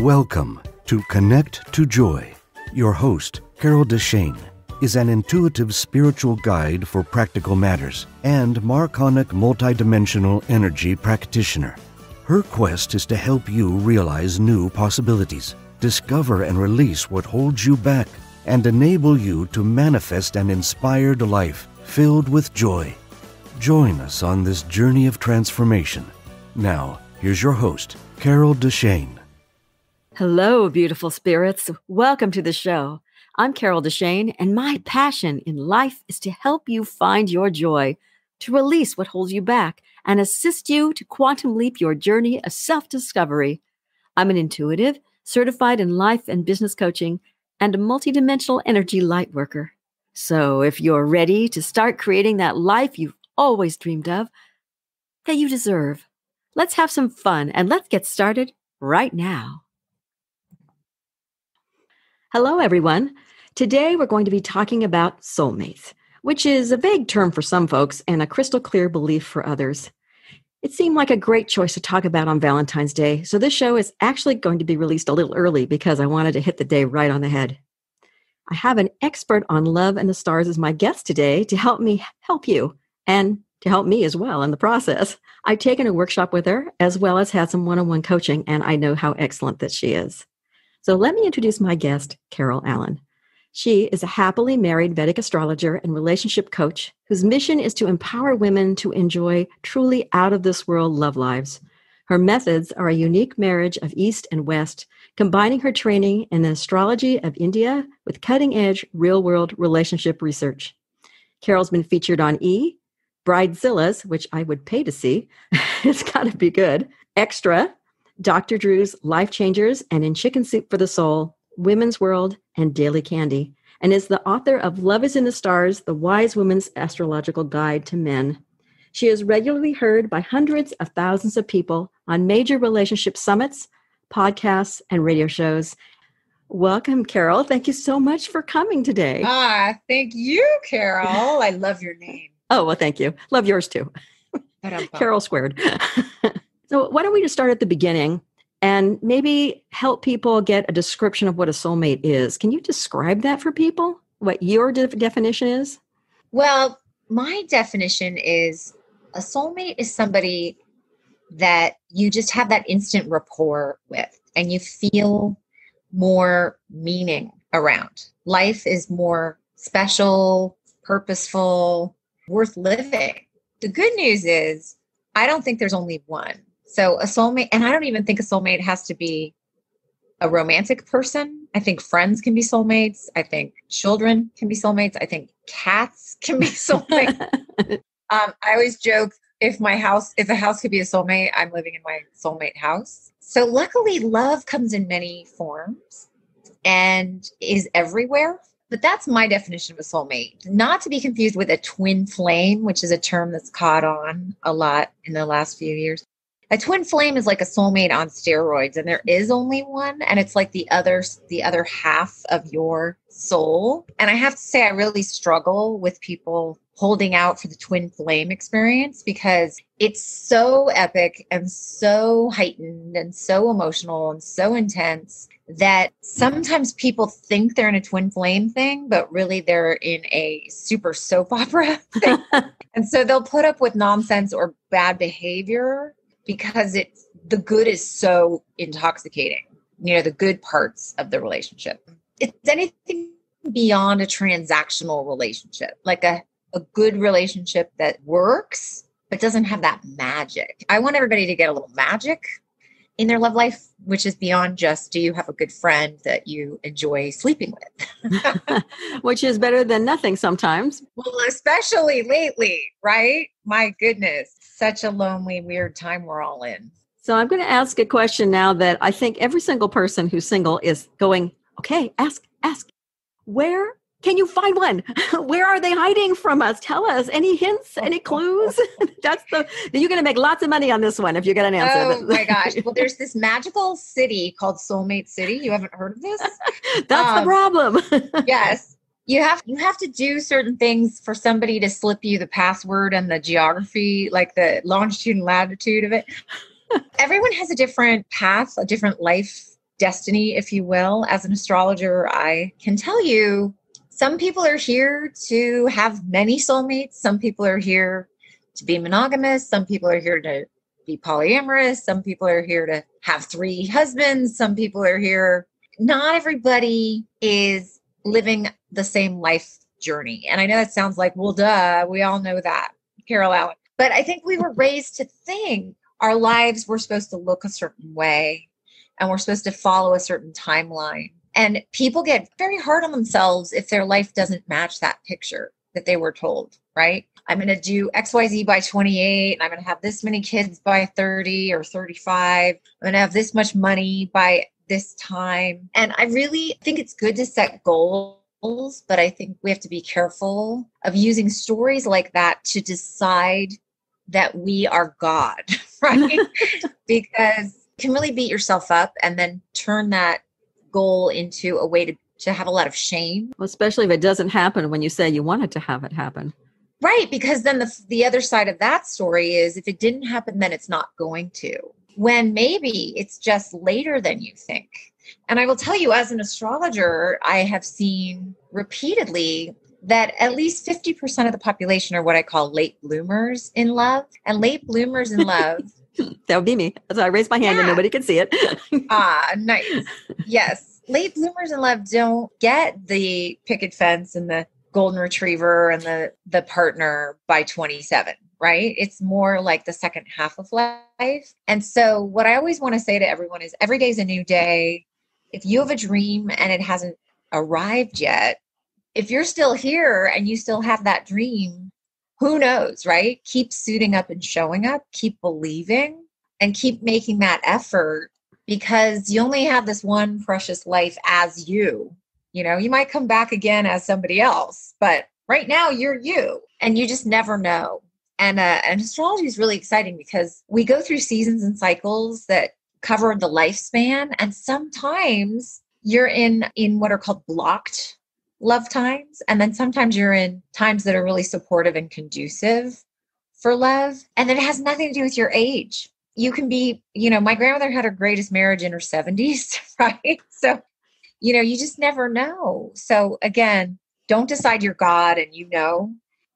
Welcome to Connect to Joy. Your host, Carol DeChaine, is an intuitive spiritual guide for practical matters and Marconic multidimensional energy practitioner. Her quest is to help you realize new possibilities, discover and release what holds you back, and enable you to manifest an inspired life filled with joy. Join us on this journey of transformation. Now, here's your host, Carol DeChaine. Hello, beautiful spirits. Welcome to the show. I'm Carol DeChaine, and my passion in life is to help you find your joy, to release what holds you back, and assist you to quantum leap your journey of self-discovery. I'm an intuitive, certified in life and business coaching, and a multidimensional energy light worker. So if you're ready to start creating that life you've always dreamed of, that you deserve, let's have some fun and let's get started right now. Hello, everyone. Today, we're going to be talking about soulmates, which is a vague term for some folks and a crystal clear belief for others. It seemed like a great choice to talk about on Valentine's Day, so this show is actually going to be released a little early because I wanted to hit the day right on the head. I have an expert on love and the stars as my guest today to help me help you and to help me as well in the process. I've taken a workshop with her as well as had some one-on-one coaching, and I know how excellent that she is. So let me introduce my guest, Carol Allen. She is a happily married Vedic astrologer and relationship coach whose mission is to empower women to enjoy truly out-of-this-world love lives. Her methods are a unique marriage of East and West, combining her training in the astrology of India with cutting-edge real-world relationship research. Carol's been featured on E!, Bridezilla's, which I would pay to see. It's got to be good. Extra, Dr. Drew's Life Changers, and in Chicken Soup for the Soul, Women's World, and Daily Candy, and is the author of Love is in the Stars, The Wise Woman's Astrological Guide to Men. She is regularly heard by hundreds of thousands of people on major relationship summits, podcasts, and radio shows. Welcome, Carol. Thank you so much for coming today. Thank you, Carol. I love your name. Oh, well, thank you. Love yours too. Carol squared. So why don't we just start at the beginning and maybe help people get a description of what a soulmate is. Can you describe that for people? What your definition is? Well, my definition is a soulmate is somebody that you just have that instant rapport with and you feel more meaning around. Life is more special, purposeful, worth living. The good news is I don't think there's only one. So a soulmate, and I don't even think a soulmate has to be a romantic person. I think friends can be soulmates. I think children can be soulmates. I think cats can be soulmates. I always joke, if a house could be a soulmate, I'm living in my soulmate house. So luckily, love comes in many forms and is everywhere. But that's my definition of a soulmate. Not to be confused with a twin flame, which is a term that's caught on a lot in the last few years. A twin flame is like a soulmate on steroids, and there is only one, and it's like the other half of your soul. And I have to say, I really struggle with people holding out for the twin flame experience because it's so epic and so heightened and so emotional and so intense that sometimes people think they're in a twin flame thing, but really they're in a super soap opera thing. And so they'll put up with nonsense or bad behavior because the good is so intoxicating, the good parts of the relationship. It's anything beyond a transactional relationship, like a good relationship that works, but doesn't have that magic. I want everybody to get a little magic in their love life, which is beyond just, do you have a good friend that you enjoy sleeping with? Which is better than nothing sometimes. Well, especially lately, right? My goodness, such a lonely, weird time we're all in. So I'm going to ask a question now that I think every single person who's single is going, okay, ask. Where can you find one? Where are they hiding from us? Tell us. Any hints? Any clues? You're going to make lots of money on this one if you get an answer. Oh my gosh. Well, there's this magical city called Soulmate City. You haven't heard of this? That's the problem. Yes. You have to do certain things for somebody to slip you the password and the geography, like the longitude and latitude of it. Everyone has a different path, a different life destiny, if you will. As an astrologer, I can tell you some people are here to have many soulmates. Some people are here to be monogamous. Some people are here to be polyamorous. Some people are here to have 3 husbands. Some people are here. Not everybody is living the same life journey. And I know that sounds like, well, duh, we all know that, Carol Allen. But I think we were raised to think our lives were supposed to look a certain way and we're supposed to follow a certain timeline. And people get very hard on themselves if their life doesn't match that picture that they were told, right? I'm going to do XYZ by 28, and I'm going to have this many kids by 30 or 35. I'm going to have this much money by this time. And I really think it's good to set goals, but I think we have to be careful of using stories like that to decide that we are God, right? Because you can really beat yourself up and then turn that goal into a way to have a lot of shame. Well, especially if it doesn't happen when you say you wanted to have it happen. Right. Because then the other side of that story is if it didn't happen, then it's not going to. When maybe it's just later than you think. And I will tell you, as an astrologer, I have seen repeatedly that at least 50% of the population are what I call late bloomers in love. And late bloomers in love. That would be me. So I raised my hand and nobody could see it. Nice. Yes. Late bloomers in love don't get the picket fence and the golden retriever and the partner by 27, right? It's more like the second half of life. And so what I always want to say to everyone is every day is a new day. If you have a dream and it hasn't arrived yet, if you're still here and you still have that dream, who knows, right? Keep suiting up and showing up, keep believing, and keep making that effort because you only have this one precious life as you. You know, you might come back again as somebody else, but right now you're you and you just never know. And astrology is really exciting because we go through seasons and cycles that cover the lifespan. And sometimes you're in what are called blocked love times. And then sometimes you're in times that are really supportive and conducive for love. And then it has nothing to do with your age. You can be, my grandmother had her greatest marriage in her 70s, right? So, you just never know. So again, don't decide you're God and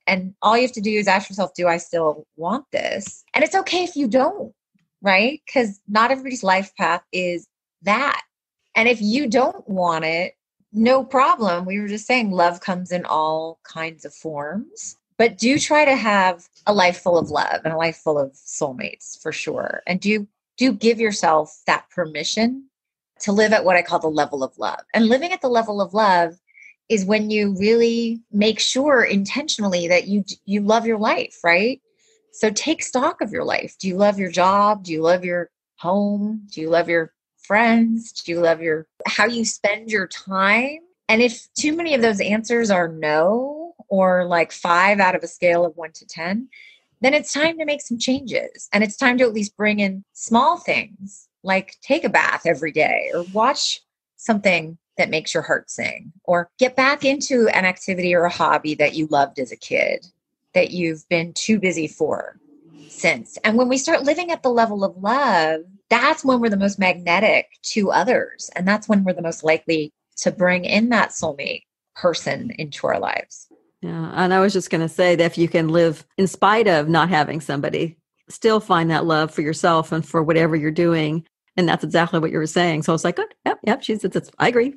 and all you have to do is ask yourself, do I still want this? And it's okay if you don't, right? Because not everybody's life path is that. And if you don't want it, no problem. We were just saying love comes in all kinds of forms, but do try to have a life full of love and a life full of soulmates for sure. And do give yourself that permission to live at what I call the level of love. And living at the level of love is when you really make sure intentionally that you love your life, right? So take stock of your life. Do you love your job? Do you love your home? Do you love your friends? Do you love how you spend your time? And if too many of those answers are no, or like 5 out of a scale of 1 to 10, then it's time to make some changes. And it's time to at least bring in small things like take a bath every day or watch something that makes your heart sing or get back into an activity or a hobby that you loved as a kid that you've been too busy for since. And when we start living at the level of love, that's when we're the most magnetic to others. And that's when we're the most likely to bring in that soulmate person into our lives. Yeah. And I was just going to say that if you can live in spite of not having somebody, still find that love for yourself and for whatever you're doing. And that's exactly what you were saying. So I was like, good. Yep. I agree.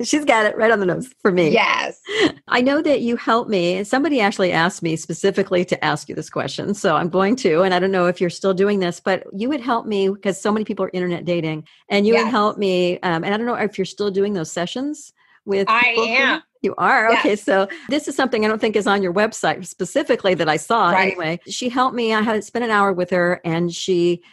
She's got it right on the nose for me. Yes. I know that you helped me. Somebody actually asked me specifically to ask you this question. So I'm going to, and I don't know if you're still doing this, but you would help me because so many people are internet dating and you would help me. And I don't know if you're still doing those sessions with people. I am. You are? Yes. Okay. So this is something I don't think is on your website specifically that I saw. Right. Anyway, she helped me. I had to spend an hour with her and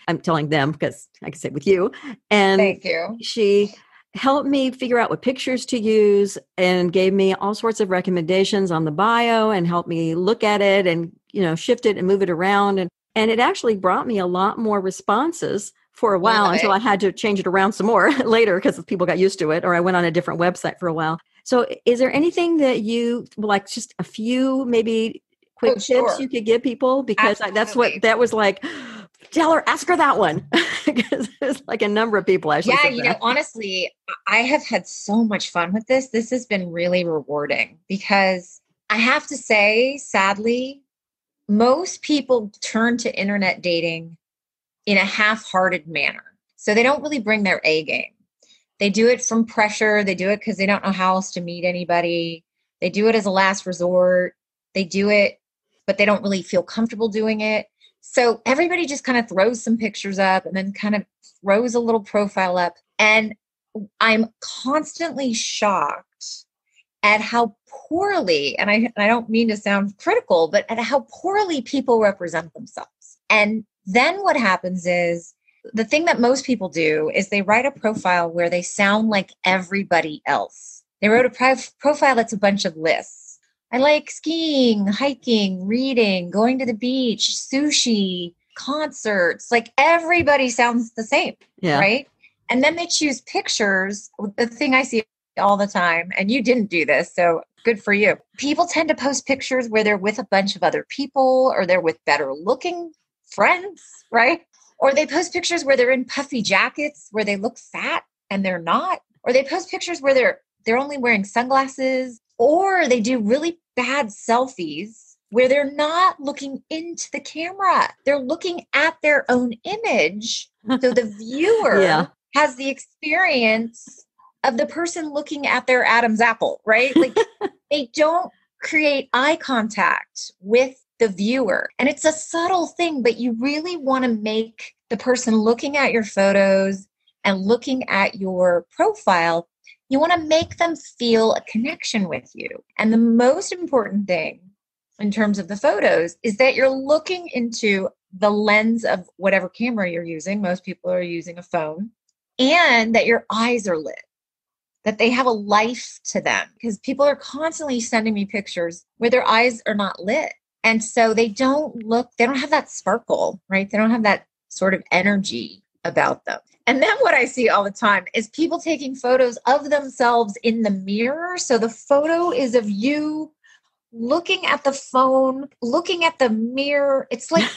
I'm telling them because I can say with you. And thank you. She helped me figure out what pictures to use and gave me all sorts of recommendations on the bio and helped me look at it and, shift it and move it around. And it actually brought me a lot more responses for a while until I had to change it around some more later because people got used to it or I went on a different website for a while. So is there anything that you like just a few maybe quick tips you could give people? Because that was like Tell her, ask her that one. Because there's like a number of people actually Yeah, said that. honestly, I have had so much fun with this. This has been really rewarding because I have to say, sadly, most people turn to internet dating in a half-hearted manner. So they don't really bring their A game. They do it from pressure. They do it because they don't know how else to meet anybody. They do it as a last resort. They do it, but they don't really feel comfortable doing it. So everybody just kind of throws some pictures up and then kind of throws a little profile up. And I'm constantly shocked at how poorly, and I don't mean to sound critical, but at how poorly people represent themselves. And then what happens is, the thing that most people do is they write a profile where they sound like everybody else. They wrote a profile that's a bunch of lists. I like skiing, hiking, reading, going to the beach, sushi, concerts. Like everybody sounds the same, right? And then they choose pictures. The thing I see all the time, and you didn't do this, so good for you. People tend to post pictures where they're with a bunch of other people or they're with better looking friends, right? Or they post pictures where they're in puffy jackets where they look fat and they're not. Or they post pictures where they're only wearing sunglasses. Or they do really bad selfies where they're not looking into the camera. They're looking at their own image. So the viewer has the experience of the person looking at their Adam's apple, right? Like they don't create eye contact with the viewer. And it's a subtle thing, but you really want to make the person looking at your photos and looking at your profile, you want to make them feel a connection with you. And the most important thing in terms of the photos is that you're looking into the lens of whatever camera you're using. Most people are using a phone, and that your eyes are lit, that they have a life to them, because people are constantly sending me pictures where their eyes are not lit. And so they don't have that sparkle, right? They don't have that sort of energy about them. And then what I see all the time is people taking photos of themselves in the mirror. So the photo is of you looking at the phone, looking at the mirror. It's like,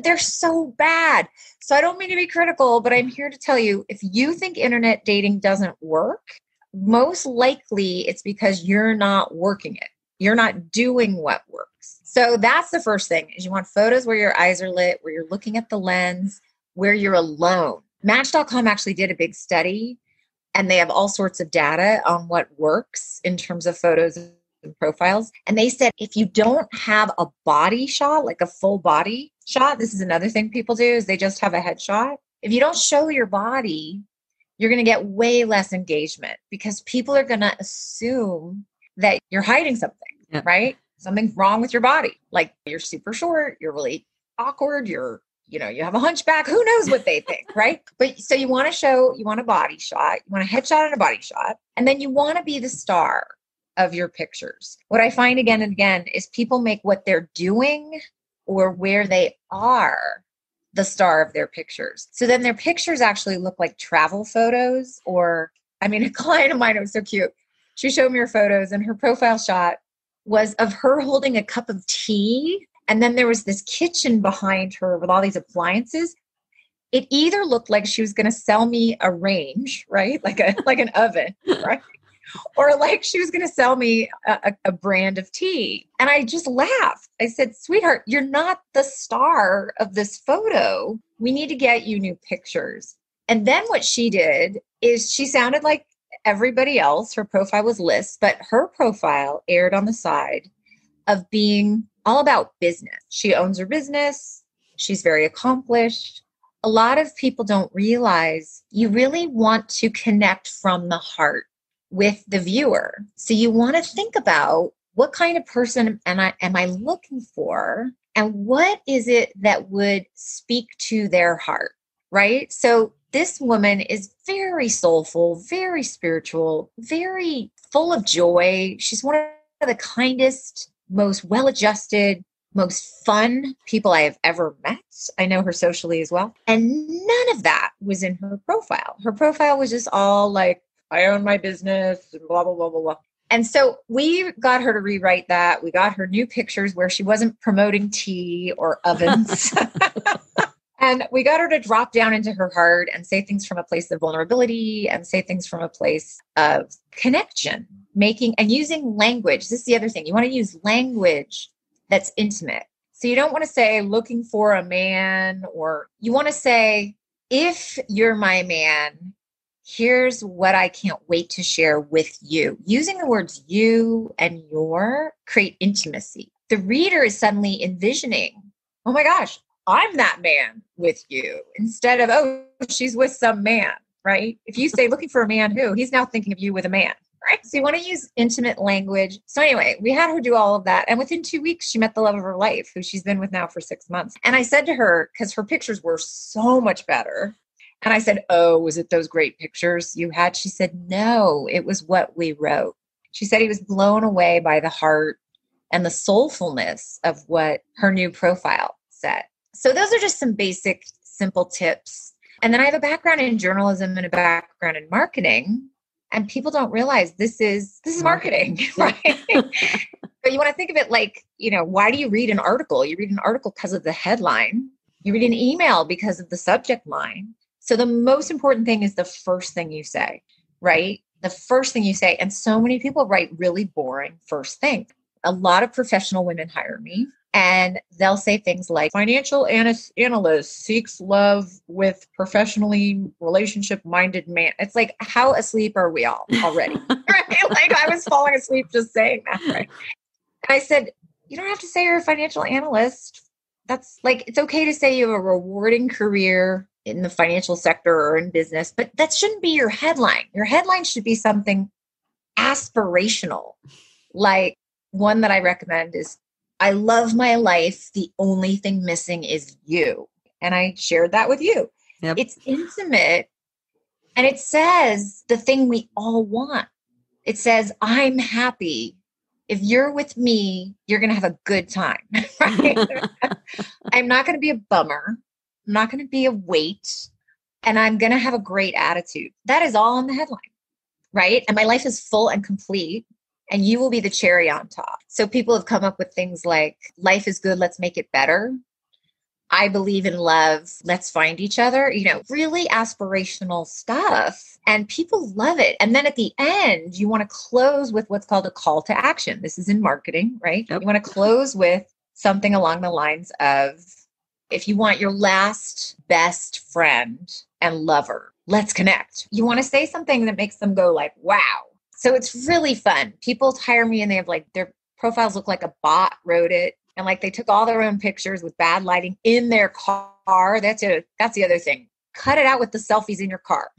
they're so bad. So I don't mean to be critical, but I'm here to tell you, if you think internet dating doesn't work, most likely it's because you're not working it. You're not doing what works. So that's the first thing, is you want photos where your eyes are lit, where you're looking at the lens, where you're alone. Match.com actually did a big study, and they have all sorts of data on what works in terms of photos and profiles. And they said, if you don't have a body shot, like a full body shot, this is another thing people do, is they just have a headshot. If you don't show your body, you're going to get way less engagement, because people are going to assume that you're hiding something, right? Something's wrong with your body. Like you're super short, you're really awkward, you have a hunchback, who knows what they think, right? But so you want a body shot, you want a headshot and a body shot, and then you want to be the star of your pictures. What I find again and again is people make what they're doing or where they are the star of their pictures. So then their pictures actually look like travel photos, a client of mine, it was so cute. She showed me her photos, and her profile shot was of her holding a cup of tea. And then there was this kitchen behind her with all these appliances. It either looked like she was going to sell me a range, right? Like an oven, right? Or like she was going to sell me a brand of tea. And I just laughed. I said, sweetheart, you're not the star of this photo. We need to get you new pictures. And then what she did is she sounded like everybody else. Her profile was lists, but her profile aired on the side of being all about business. She owns her business. She's very accomplished. A lot of people don't realize you really want to connect from the heart with the viewer. So you want to think about, what kind of person am I looking for? And what is it that would speak to their heart, right? So this woman is very soulful, very spiritual, very full of joy. She's one of the kindest, most well-adjusted, most fun people I have ever met. I know her socially as well. And none of that was in her profile. Her profile was just all like, I own my business, and blah, blah, blah, blah, blah. And so we got her to rewrite that. We got her new pictures where she wasn't promoting tea or ovens. And we got her to drop down into her heart and say things from a place of vulnerability and say things from a place of connection, making and using language. This is the other thing. You want to use language that's intimate. So you don't want to say looking for a man, or you want to say, if you're my man, here's what I can't wait to share with you. Using the words you and your create intimacy. The reader is suddenly envisioning, oh my gosh, I'm that man with you, instead of, oh, she's with some man, right? If you say looking for a man who, he's now thinking of you with a man, right? So you want to use intimate language. So anyway, we had her do all of that. And within 2 weeks, she met the love of her life, who she's been with now for 6 months. And I said to her, because her pictures were so much better. And I said, oh, was it those great pictures you had? She said, no, it was what we wrote. She said he was blown away by the heart and the soulfulness of what her new profile said. So those are just some basic, simple tips. And then I have a background in journalism and a background in marketing. And people don't realize this is marketing, right? But you want to think of it like, why do you read an article? You read an article because of the headline. You read an email because of the subject line. So the most important thing is the first thing you say, right? The first thing you say. And so many people write really boring first things. A lot of professional women hire me. And they'll say things like, financial analyst seeks love with professionally relationship-minded man. It's like, how asleep are we all already? Right? Like I was falling asleep just saying that. Right? And I said, you don't have to say you're a financial analyst. That's like, it's okay to say you have a rewarding career in the financial sector or in business, but that shouldn't be your headline. Your headline should be something aspirational. Like one that I recommend is, I love my life. The only thing missing is you. And I shared that with you. Yep. It's intimate. And it says the thing we all want. It says, I'm happy. If you're with me, you're going to have a good time. Right? I'm not going to be a bummer. I'm not going to be a weight. And I'm going to have a great attitude. That is all in the headline. Right? And my life is full and complete. And you will be the cherry on top. So people have come up with things like, life is good, let's make it better. I believe in love, let's find each other. Really aspirational stuff. And people love it. And then at the end, you want to close with what's called a call to action. This is in marketing, right? Yep. You want to close with something along the lines of, if you want your last best friend and lover, let's connect. You want to say something that makes them go like, wow. So it's really fun. People hire me and they have their profiles look like a bot wrote it. And they took all their own pictures with bad lighting in their car. That's the other thing. Cut it out with the selfies in your car,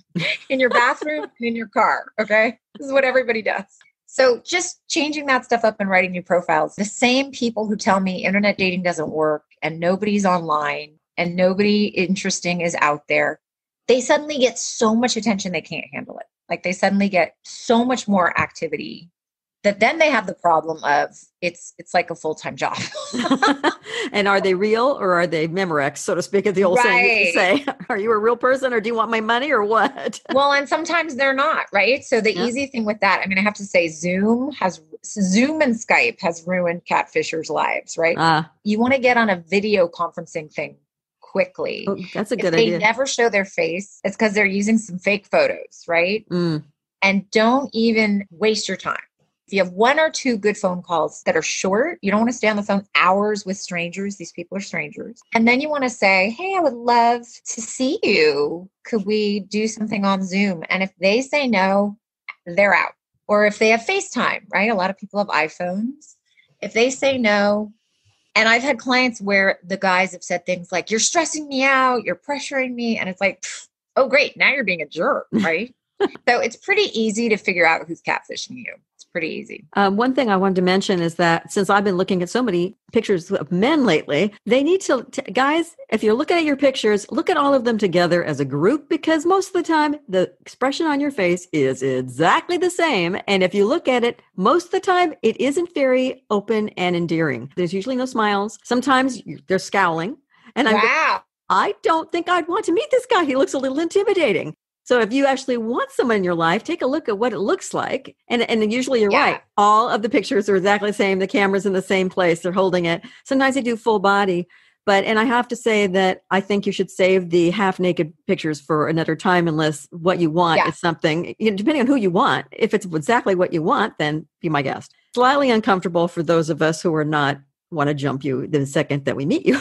in your bathroom, and in your car. Okay. This is what everybody does. So just changing that stuff up and writing new profiles. The same people who tell me internet dating doesn't work and nobody's online and nobody interesting is out there, they suddenly get so much attention they can't handle it. They suddenly get so much more activity that then they have the problem of it's like a full-time job. And are they real or are they Memorex, so to speak, as the old saying used to say? Are you a real person or do you want my money or what? Well, and sometimes they're not, right? So the easy thing with that, I have to say Zoom and Skype has ruined catfishers' lives, right? You want to get on a video conferencing thing quickly. Oh, that's a good idea. They never show their face. It's because they're using some fake photos, right? And don't even waste your time. If you have 1 or 2 good phone calls that are short, you don't want to stay on the phone hours with strangers. These people are strangers. And then you want to say, hey, I would love to see you. Could we do something on Zoom? And if they say no, they're out. Or if they have FaceTime, right? A lot of people have iPhones. If they say no, and I've had clients where the guys have said things like, you're stressing me out, you're pressuring me. And it's like, oh, great. Now you're being a jerk, right? So it's pretty easy to figure out who's catfishing you. It's pretty easy. One thing I wanted to mention is that since I've been looking at so many pictures of men lately, they need to, guys, if you're looking at your pictures, look at all of them together as a group, because most of the time the expression on your face is exactly the same. And if you look at it, most of the time it isn't very open and endearing. There's usually no smiles. Sometimes they're scowling. And I don't think I'd want to meet this guy. He looks a little intimidating. So if you actually want someone in your life, take a look at what it looks like. And usually you're right. All of the pictures are exactly the same. The camera's in the same place. They're holding it. Sometimes they do full body. And I have to say that I think you should save the half naked pictures for another time, unless what you want is something, depending on who you want. If it's exactly what you want, then be my guest. Slightly uncomfortable for those of us who are not want to jump you the second that we meet you.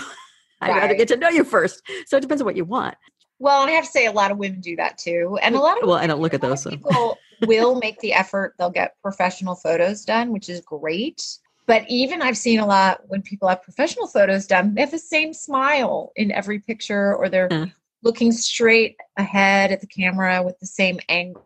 I'd rather get to know you first. So it depends on what you want. Well, I have to say a lot of women do that too. And a lot of I don't look at those. People will make the effort. They'll get professional photos done, which is great. But even I've seen a lot when people have professional photos done, they have the same smile in every picture, or they're looking straight ahead at the camera with the same angle.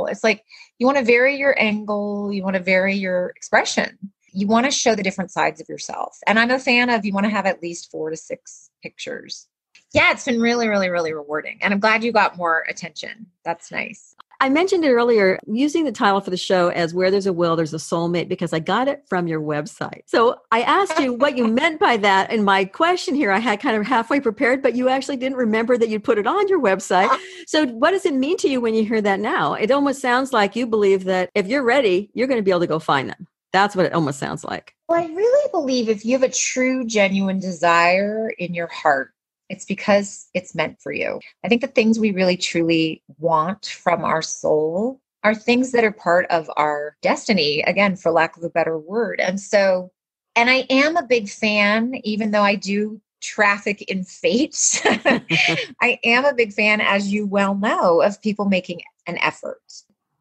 It's like you want to vary your angle. You want to vary your expression. You want to show the different sides of yourself. And I'm a fan of, you want to have at least 4 to 6 pictures. Yeah, it's been really, really, really rewarding. And I'm glad you got more attention. That's nice. I mentioned it earlier, using the title for the show as Where There's a Will, There's a Soulmate, because I got it from your website. So I asked you what you meant by that. And my question here, I had kind of halfway prepared, but you actually didn't remember that you'd put it on your website. So what does it mean to you when you hear that now? It almost sounds like you believe that if you're ready, you're going to be able to go find them. That's what it almost sounds like. Well, I really believe if you have a true, genuine desire in your heart, it's because it's meant for you. I think the things we really, truly want from our soul are things that are part of our destiny, again, for lack of a better word. And I am a big fan, even though I do traffic in fate. I am a big fan, as you well know, of people making an effort.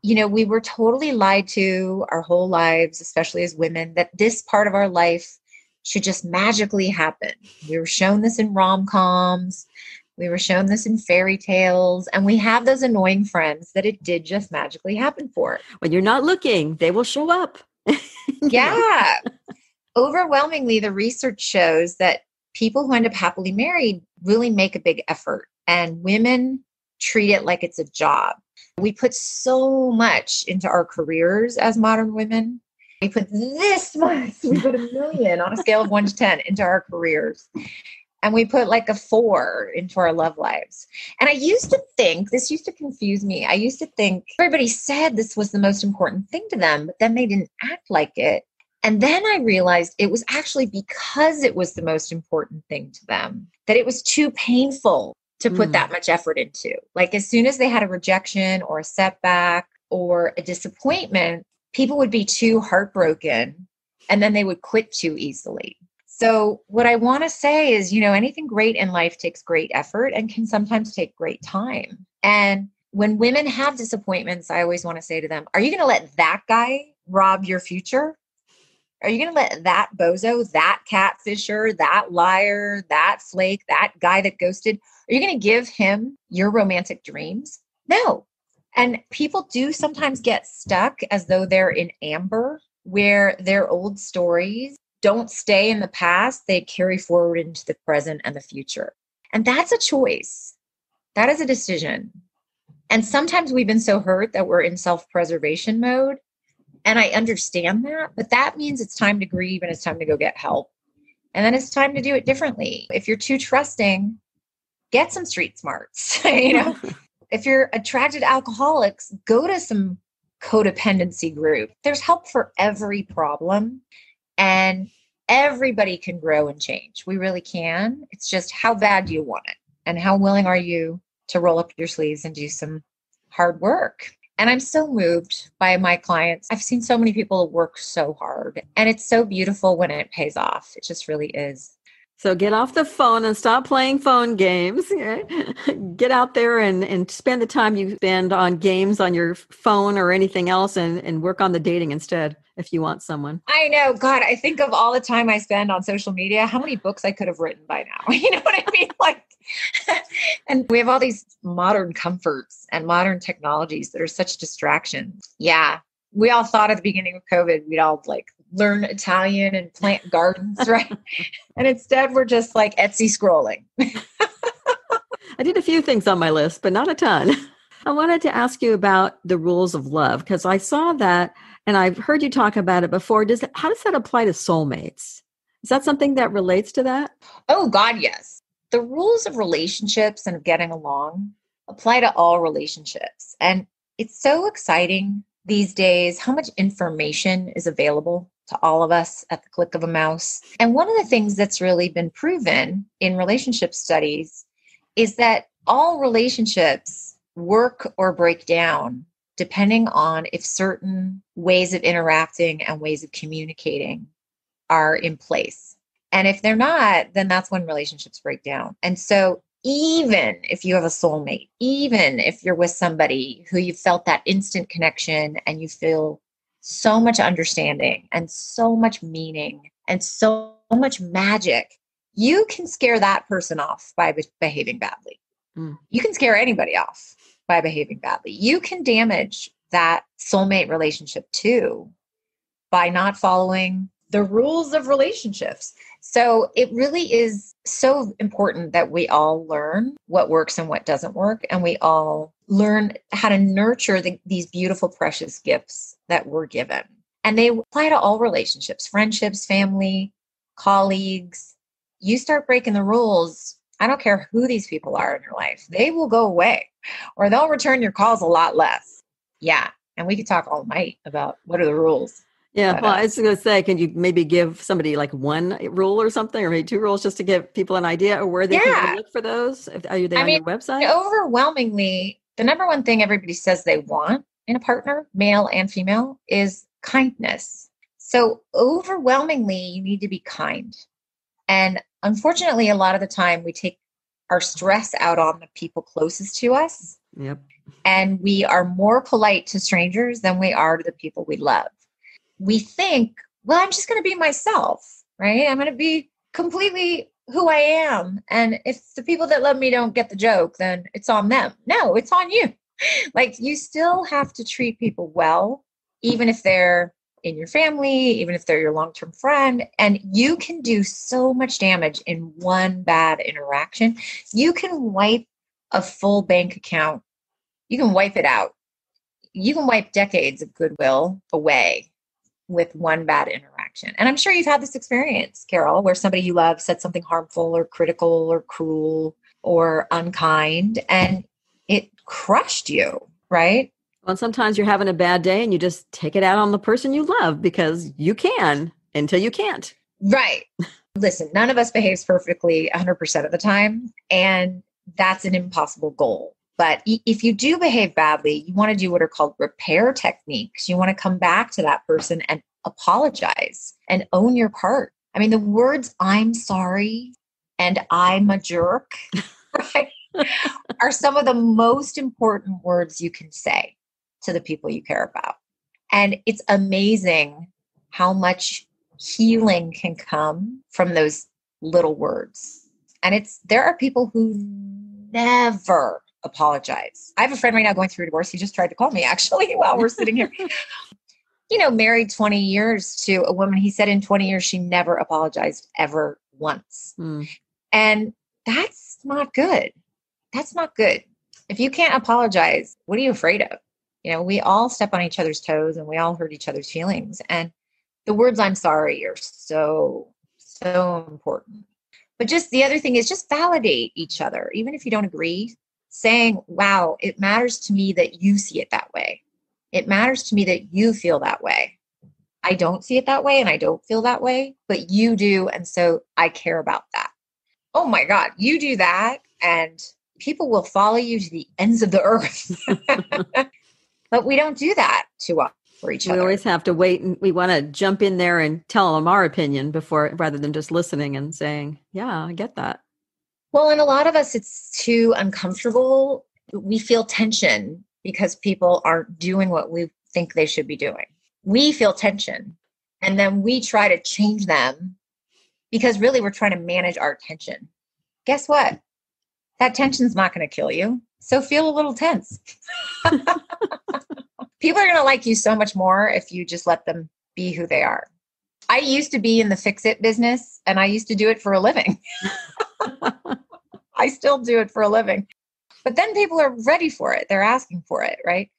We were totally lied to our whole lives, especially as women, that this part of our life should just magically happen. We were shown this in rom-coms. We were shown this in fairy tales. And we have those annoying friends that it did just magically happen for. When you're not looking, they will show up. Yeah. Overwhelmingly, the research shows that people who end up happily married really make a big effort. And women treat it like it's a job. We put so much into our careers as modern women. We put this much, we put 1 million on a scale of 1 to 10 into our careers. And we put like a 4 into our love lives. And I used to think, this used to confuse me. I used to think everybody said this was the most important thing to them, but then they didn't act like it. And then I realized it was actually because it was the most important thing to them, that it was too painful to put that much effort into. Like as soon as they had a rejection or a setback or a disappointment, people would be too heartbroken and then they would quit too easily. So what I want to say is, anything great in life takes great effort and can sometimes take great time. And when women have disappointments, I always want to say to them, are you going to let that guy rob your future? Are you going to let that bozo, that catfisher, that liar, that flake, that guy that ghosted, are you going to give him your romantic dreams? No. And people do sometimes get stuck as though they're in amber, where their old stories don't stay in the past. They carry forward into the present and the future. And that's a choice. That is a decision. And sometimes we've been so hurt that we're in self-preservation mode. And I understand that, but that means it's time to grieve and it's time to go get help. And then it's time to do it differently. If you're too trusting, get some street smarts, If you're attracted to alcoholics, go to some codependency group. There's help for every problem and everybody can grow and change. We really can. It's just how bad do you want it? And how willing are you to roll up your sleeves and do some hard work? And I'm so moved by my clients. I've seen so many people work so hard and it's so beautiful when it pays off. It just really is. So get off the phone and stop playing phone games. Get out there and spend the time you spend on games on your phone or anything else and work on the dating instead if you want someone. I know. God, I think of all the time I spend on social media, how many books I could have written by now. You know what I mean? And we have all these modern comforts and modern technologies that are such distractions. Yeah. We all thought at the beginning of COVID, we'd all learn Italian and plant gardens, right? And instead we're just Etsy scrolling. I did a few things on my list, but not a ton. I wanted to ask you about the rules of love because I saw that and I've heard you talk about it before. How does that apply to soulmates? Is that something that relates to that? Oh God, yes. The rules of relationships and of getting along apply to all relationships. And it's so exciting these days how much information is available. to all of us at the click of a mouse. And one of the things that's really been proven in relationship studies is that all relationships work or break down depending on if certain ways of interacting and ways of communicating are in place. And if they're not, then that's when relationships break down. And so even if you have a soulmate, even if you're with somebody who you felt that instant connection and you feel so much understanding and so much meaning and so much magic, you can scare that person off by behaving badly. You can scare anybody off by behaving badly. You can damage that soulmate relationship too by not following the rules of relationships. So it really is so important that we all learn what works and what doesn't work. And we all learn how to nurture these beautiful, precious gifts that we're given. And they apply to all relationships, friendships, family, colleagues. You start breaking the rules. I don't care who these people are in your life. They will go away or they'll return your calls a lot less. Yeah. And we could talk all night about what are the rules. Yeah, But, well, I was going to say, can you maybe give somebody like one rule or something, or maybe two rules just to give people an idea of where they can go look for those? Are they on your website? Overwhelmingly, the number one thing everybody says they want in a partner, male and female, is kindness. So overwhelmingly, you need to be kind. And unfortunately, a lot of the time we take our stress out on the people closest to us. Yep. And we are more polite to strangers than we are to the people we love. We think, well, I'm just going to be myself, right? I'm going to be completely who I am. And if the people that love me don't get the joke, then it's on them. No, it's on you. Like, you still have to treat people well, even if they're in your family, even if they're your long-term friend. And you can do so much damage in one bad interaction. You can wipe a full bank account. You can wipe it out. You can wipe decades of goodwill away with one bad interaction. And I'm sure you've had this experience, Carol, where somebody you love said something harmful or critical or cruel or unkind, and it crushed you, right? Well, sometimes you're having a bad day and you just take it out on the person you love because you can until you can't. Right. Listen, none of us behaves perfectly 100% of the time, and that's an impossible goal. But if you do behave badly, you want to do what are called repair techniques. You want to come back to that person and apologize and own your part. I mean, the words "I'm sorry" and "I'm a jerk," right, are some of the most important words you can say to the people you care about. And it's amazing how much healing can come from those little words. And there are people who never apologize. I have a friend right now going through a divorce. He just tried to call me actually while we're sitting here. Married 20 years to a woman. He said in 20 years, she never apologized ever once. And that's not good. That's not good. If you can't apologize, what are you afraid of? We all step on each other's toes and we all hurt each other's feelings. And the words "I'm sorry" are so, so important. But just the other thing is just validate each other. Even if you don't agree, saying, wow, it matters to me that you see it that way. It matters to me that you feel that way. I don't see it that way and I don't feel that way, but you do. And so I care about that. Oh my God, you do that and people will follow you to the ends of the earth. But we don't do that too often for each other. We always have to wait, and we want to jump in there and tell them our opinion rather than just listening and saying, yeah, I get that. Well, and a lot of us, it's too uncomfortable. We feel tension because people aren't doing what we think they should be doing. We feel tension, and then we try to change them because really we're trying to manage our tension. Guess what? That tension's not going to kill you. So feel a little tense. People are going to like you so much more if you just let them be who they are. I used to be in the fix-it business, and I used to do it for a living. I still do it for a living. But then people are ready for it. They're asking for it, right?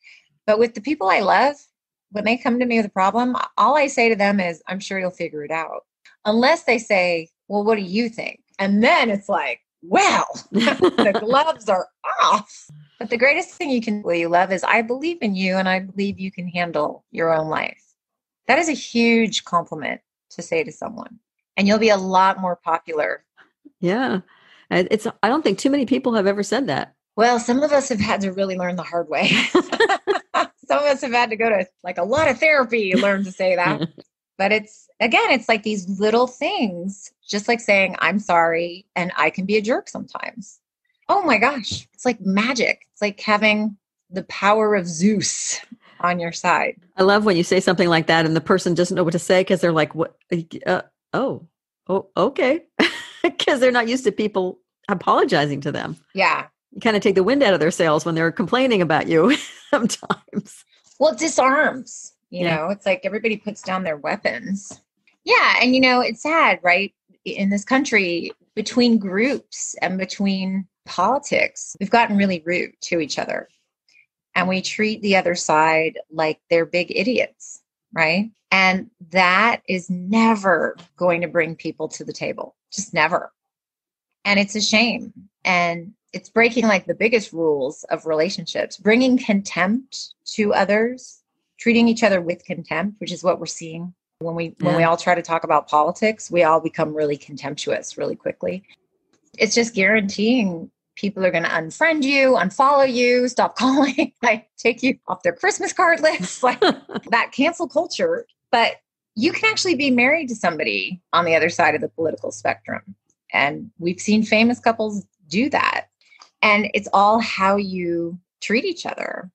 But with the people I love, when they come to me with a problem, all I say to them is, I'm sure you'll figure it out. Unless they say, well, what do you think? And then it's like, well, the gloves are off. But the greatest thing you can do, you love, is I believe in you and I believe you can handle your own life. That is a huge compliment to say to someone. And you'll be a lot more popular. Yeah. I don't think too many people have ever said that. Well, some of us have had to really learn the hard way. Some of us have had to go to like a lot of therapy to learn to say that. But it's like these little things, just like saying, I'm sorry, and I can be a jerk sometimes. Oh my gosh. It's like magic. It's like having the power of Zeus on your side. I love when you say something like that and the person doesn't know what to say because they're like, "What? Oh, okay," because they're not used to people apologizing to them. Yeah. You kind of take the wind out of their sails when they're complaining about you sometimes. Well, it disarms, you know, it's like everybody puts down their weapons. Yeah. And, it's sad, right? In this country, between groups and between politics, we've gotten really rude to each other. And we treat the other side like they're big idiots, right? And that is never going to bring people to the table, just never. And it's a shame. And it's breaking like the biggest rules of relationships, bringing contempt to others, treating each other with contempt, which is what we're seeing when we all try to talk about politics. We all become really contemptuous really quickly. It's just guaranteeing people are going to unfriend you, unfollow you, stop calling, like take you off their Christmas card list, like that cancel culture. But you can actually be married to somebody on the other side of the political spectrum. And we've seen famous couples do that. And it's all how you treat each other.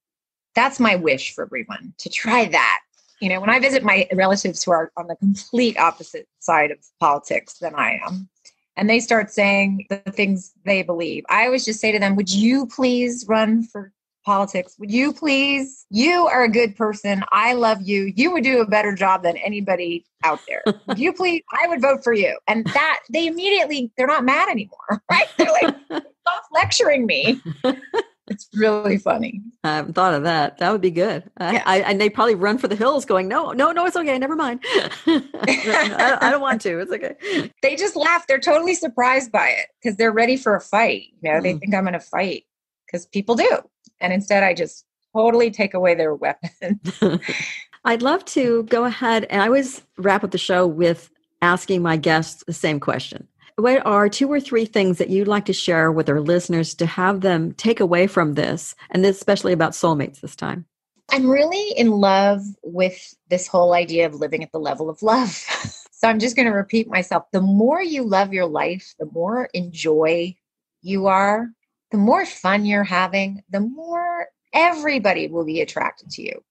That's my wish for everyone, to try that. When I visit my relatives who are on the complete opposite side of politics than I am, and they start saying the things they believe, I always just say to them, would you please run for politics? Would you please? You are a good person. I love you. You would do a better job than anybody out there. Would you please? I would vote for you. And that they're not mad anymore, right? They're like, stop lecturing me. It's really funny. I haven't thought of that. That would be good. Yes. And they probably run for the hills going, no, it's okay. Never mind. I don't want to. It's okay. They just laugh. They're totally surprised by it because they're ready for a fight. They think I'm going to fight because people do. And instead, I just totally take away their weapon. I'd love to go ahead, and I always wrap up the show with asking my guests the same question. What are 2 or 3 things that you'd like to share with our listeners to have them take away from this, and this especially about soulmates this time? I'm really in love with this whole idea of living at the level of love. So I'm just going to repeat myself. The more you love your life, the more in joy you are, the more fun you're having, the more everybody will be attracted to you.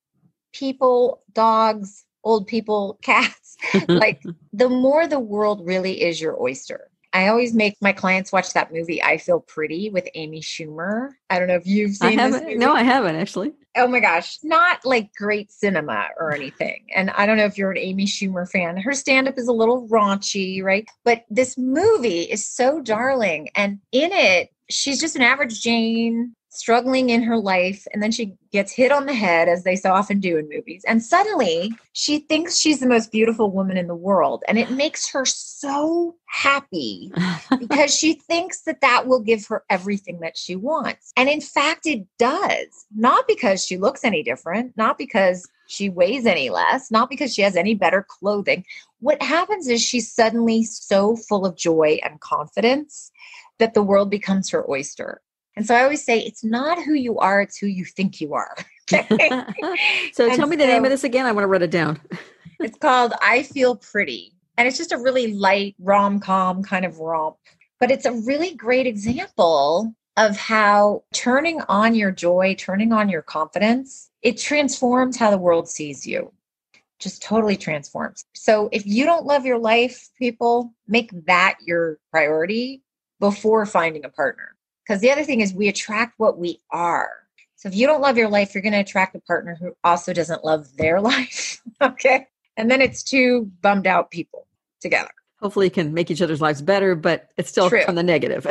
People, dogs, old people, cats, like the more the world really is your oyster. I always make my clients watch that movie, I Feel Pretty, with Amy Schumer. I don't know if you've seen this movie. No, I haven't actually. Oh my gosh. Not like great cinema or anything. And I don't know if you're an Amy Schumer fan. Her stand-up is a little raunchy, right? But this movie is so darling. And in it, she's just an average Jane struggling in her life. And then she gets hit on the head, as they so often do in movies. And suddenly she thinks she's the most beautiful woman in the world. And it makes her so happy because she thinks that will give her everything that she wants. And in fact, it does. Not because she looks any different, not because she weighs any less, not because she has any better clothing. What happens is she's suddenly so full of joy and confidence that the world becomes her oyster. And so I always say, it's not who you are, it's who you think you are. So tell me the name of this again. I want to write it down. It's called I Feel Pretty. And it's just a really light rom-com kind of romp. But it's a really great example of how turning on your joy, turning on your confidence, it transforms how the world sees you. Just totally transforms. So if you don't love your life, people, make that your priority before finding a partner. Because the other thing is we attract what we are. So if you don't love your life, you're going to attract a partner who also doesn't love their life. Okay. And then it's 2 bummed out people together. Hopefully you can make each other's lives better, but it's still True. From the negative.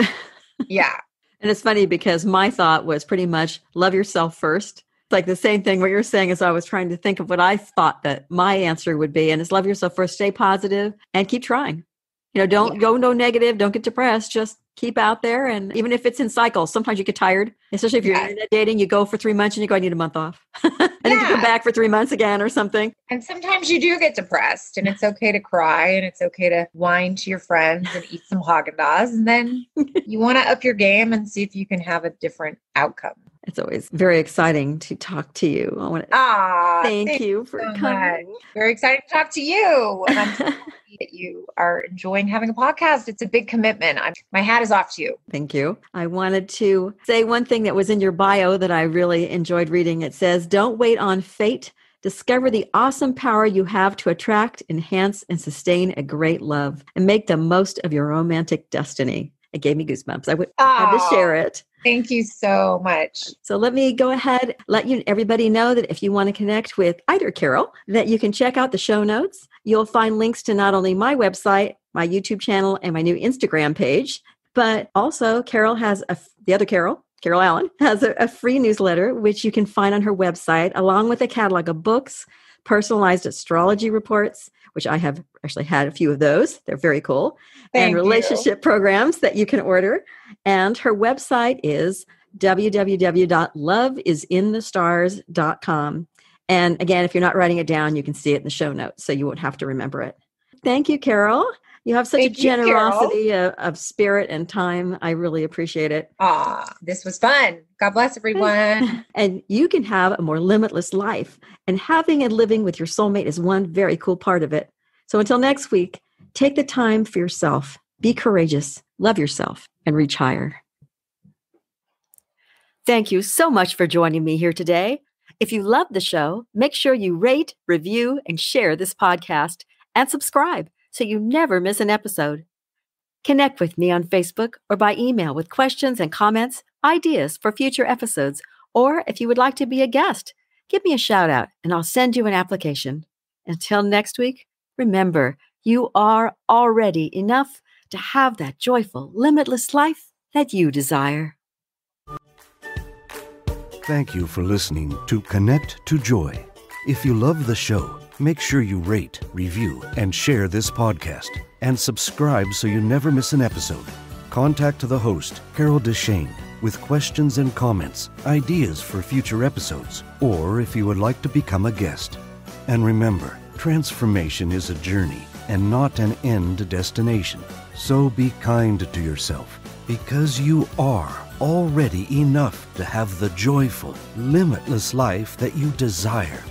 Yeah. And it's funny because my thought was pretty much love yourself first. Like the same thing what you're saying is I was trying to think of what I thought that my answer would be. And it's love yourself first, stay positive and keep trying. Don't go no negative. Don't get depressed. Just keep out there. And even if it's in cycles, sometimes you get tired, especially if you're internet dating, you go for 3 months and you go, I need a month off. And then you come back for 3 months again or something. And sometimes you do get depressed, and it's okay to cry, and it's okay to whine to your friends and eat some Haagen-Dazs. And then you want to up your game and see if you can have a different outcome. It's always very exciting to talk to you. I want to thank you for coming. Much. Very excited to talk to you. And I'm so happy that you are enjoying having a podcast. It's a big commitment. My hat is off to you. Thank you. I wanted to say one thing that was in your bio that I really enjoyed reading. It says, don't wait on fate. Discover the awesome power you have to attract, enhance, and sustain a great love, and make the most of your romantic destiny. It gave me goosebumps. I had to share it. Thank you so much. So let me go ahead, let everybody know that if you want to connect with either Carol, that you can check out the show notes. You'll find links to not only my website, my YouTube channel, and my new Instagram page, but also Carol has the other Carol Allen, has a free newsletter, which you can find on her website, along with a catalog of books, personalized astrology reports, which I have actually had a few of those. They're very cool. And relationship programs that you can order. And her website is www.loveisinthestars.com. And again, if you're not writing it down, you can see it in the show notes, so you won't have to remember it. Thank you, Carol. You have such a generosity of spirit and time. I really appreciate it. This was fun. God bless everyone. And you can have a more limitless life. And having and living with your soulmate is one very cool part of it. So until next week, take the time for yourself. Be courageous, love yourself, and reach higher. Thank you so much for joining me here today. If you love the show, make sure you rate, review, and share this podcast, and subscribe so you never miss an episode. Connect with me on Facebook or by email with questions and comments, ideas for future episodes, or if you would like to be a guest, give me a shout out and I'll send you an application. Until next week, remember, you are already enough to have that joyful, limitless life that you desire. Thank you for listening to Connect to Joy. If you love the show, make sure you rate, review, and share this podcast. And subscribe so you never miss an episode. Contact the host, Carol DeChaine, with questions and comments, ideas for future episodes, or if you would like to become a guest. And remember, transformation is a journey and not an end destination. So be kind to yourself, because you are already enough to have the joyful, limitless life that you desire.